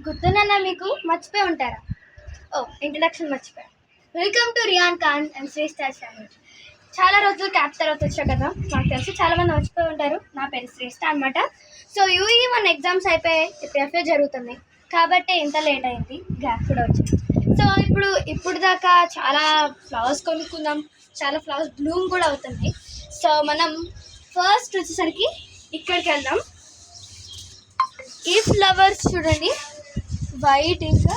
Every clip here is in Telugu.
గుర్తున్నా మీకు మర్చిపోయి ఉంటారా? ఇంట్రడక్షన్ మర్చిపోయా. Welcome to Riyan Khan and Shreshtha channel. చాలా రోజులు క్యాప్ తర్వాత వచ్చా కదా, నాకు తెలిసి చాలా మంది మర్చిపోయి ఉంటారు. నా పేరు శ్రేష్ఠ అనమాట. సో యూఈ మన ఎగ్జామ్స్ అయిపోయి ప్రిపేర్ జరుగుతుంది కాబట్టి ఇంత లేట్ అయింది, గ్యాప్ కూడా వచ్చింది. సో ఇప్పుడు దాకా చాలా ఫ్లవర్స్ కొనుక్కుందాం, చాలా ఫ్లవర్స్ బ్లూమ్ కూడా అవుతుంది. సో మనం ఫస్ట్ వచ్చేసరికి ఇక్కడికి వెళ్దాం. ఈ ఫ్లవర్స్ చూడండి, వైట్ ఇంకా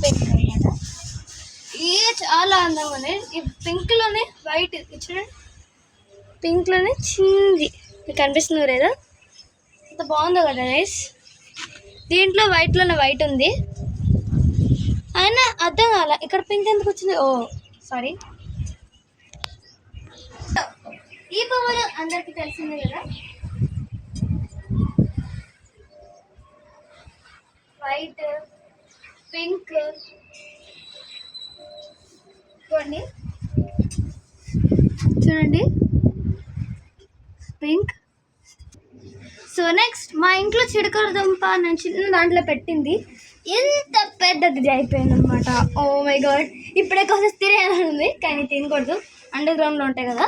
పింక్ అనమాట. ఇవి చాలా అందంగా ఉన్నాయి. ఈ పింక్లోనే వైట్ చూడండి, పింక్లోనే చిన్నది మీకు కనిపిస్తుంది లేదా, అంత బాగుందో కదా గైస్. దీంట్లో వైట్లోనే వైట్ ఉంది, అయినా అర్థం కాల ఇక్కడ పింక్ ఎందుకు వచ్చింది. సారీ. ఈ పువ్వులు అందరికీ తెలిసిందే కదా, వైట్ పింక్ చూడండి పింక్. సో నెక్స్ట్ మా ఇంట్లో చిడకర దుంప నేను చిన్న దాంట్లో పెట్టింది, ఎంత పెద్దది అయిపోయింది అనమాట. ఓ మై గాడ్, ఇప్పుడే కోసం తినేయాలని కానీ తినకూడదు, అండర్ గ్రౌండ్లో ఉంటాయి కదా.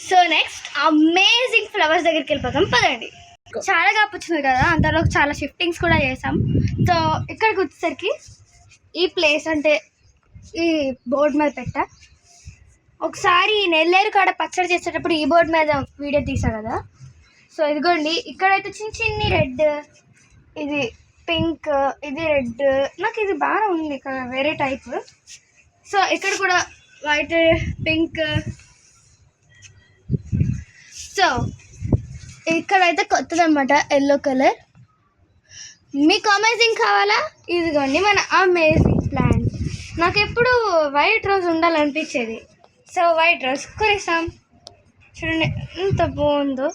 సో నెక్స్ట్ అమేజింగ్ ఫ్లవర్స్ దగ్గరికి వెళ్ళిపోతాం, పదండి. చాలా గ్యాప్ వచ్చింది కదా, అంతలో చాలా షిఫ్టింగ్స్ కూడా చేసాం. సో ఇక్కడికి వచ్చేసరికి ఈ ప్లేస్ అంటే ఈ బోర్డు మీద పెట్టా. ఒకసారి నెల్లేరు కాడ పచ్చడి చేసేటప్పుడు ఈ బోర్డు మీద వీడియో తీసా కదా. సో ఇదిగోండి, ఇక్కడైతే చిన్న చిన్ని రెడ్, ఇది పింక్, ఇది రెడ్. నాకు ఇది బాగా ఉంది ఇక్కడ వేరే టైప్. సో ఇక్కడ కూడా వైట్ పింక్. సో ఇక్కడైతే కొత్తది అనమాట, ఎల్లో కలర్. మీకు అమేజింగ్ కావాలా, ఇదిగోండి మన అమేజింగ్ ప్లాంట్. నాకు ఎప్పుడు వైట్ రోజ్ ఉండాలనిపించేది, సో వైట్ రోజ్ కొనేసాం. చూడండి ఎంత బాగుందో.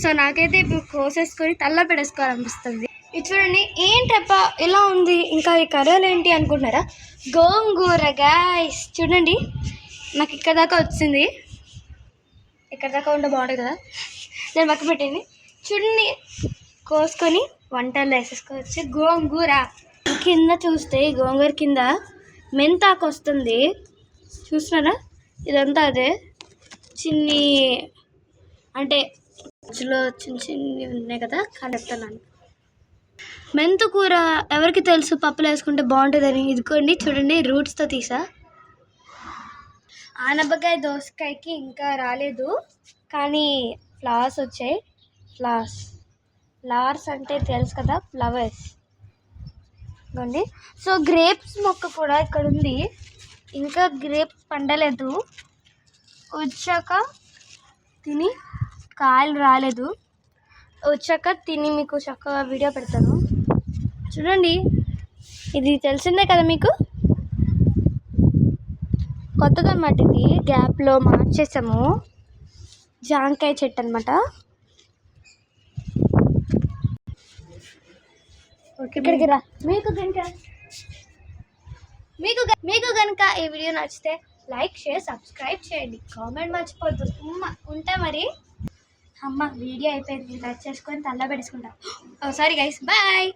సో నాకైతే ఇప్పుడు కోసేసుకొని తల్ల పెడేసుకోవాలనిపిస్తుంది. ఇది చూడండి, ఏంటప్ప ఇలా ఉంది, ఇంకా ఈ కర్రలు ఏంటి అనుకుంటున్నారా, గోంగూర గాయ్స్. చూడండి నాకు ఇక్కడ దాకా వచ్చింది, ఇక్కడ దాకా ఉంటే బాగుంటుంది కదా, నేను పక్క పెట్టింది. చూడండి కోసుకొని వంటల్లో వేసేసుకోవచ్చు. గోంగూర కింద చూస్తే, గోంగూర కింద మెంతాకు వస్తుంది, చూస్తున్నారా? ఇదంతా అదే చిన్ని అంటే రుచిలో చిన్న చిన్ని ఉన్నాయి కదా, కలుపుతున్నాను. మెంతు కూర ఎవరికి తెలుసు పప్పులు వేసుకుంటే బాగుంటుందని. ఇదిగోండి చూడండి, రూట్స్తో తీసా. ఆనపకాయ దోసకాయకి ఇంకా రాలేదు, కానీ ఫ్లవర్స్ వచ్చాయి. ఫ్లవర్స్ అంటే తెలుసు కదా, ఫ్లవర్స్ ఇవ్వండి. సో గ్రేప్స్ మొక్క కూడా ఇక్కడ ఉంది, ఇంకా గ్రేప్స్ పండలేదు, వచ్చాక తిని, కాయలు రాలేదు, వచ్చాక తిని మీకు చక్కగా వీడియో పెడతాను. చూడండి, ఇది తెలిసిందే కదా మీకు, కొత్తదన్నమాట. ఇది గ్యాప్లో మార్చేసాము, జాంకాయ చెట్టు అనమాట. ఇక్కడికి రా. మీకు కనుక ఈ వీడియో నచ్చితే లైక్, షేర్, సబ్స్క్రైబ్ చేయండి, కామెంట్ మర్చిపోద్దు. ఉంటా మరి. వీడియో అయిపోయింది, కట్ చేసుకొని తల్ల పెట్టుకుంటా. Sorry guys, bye.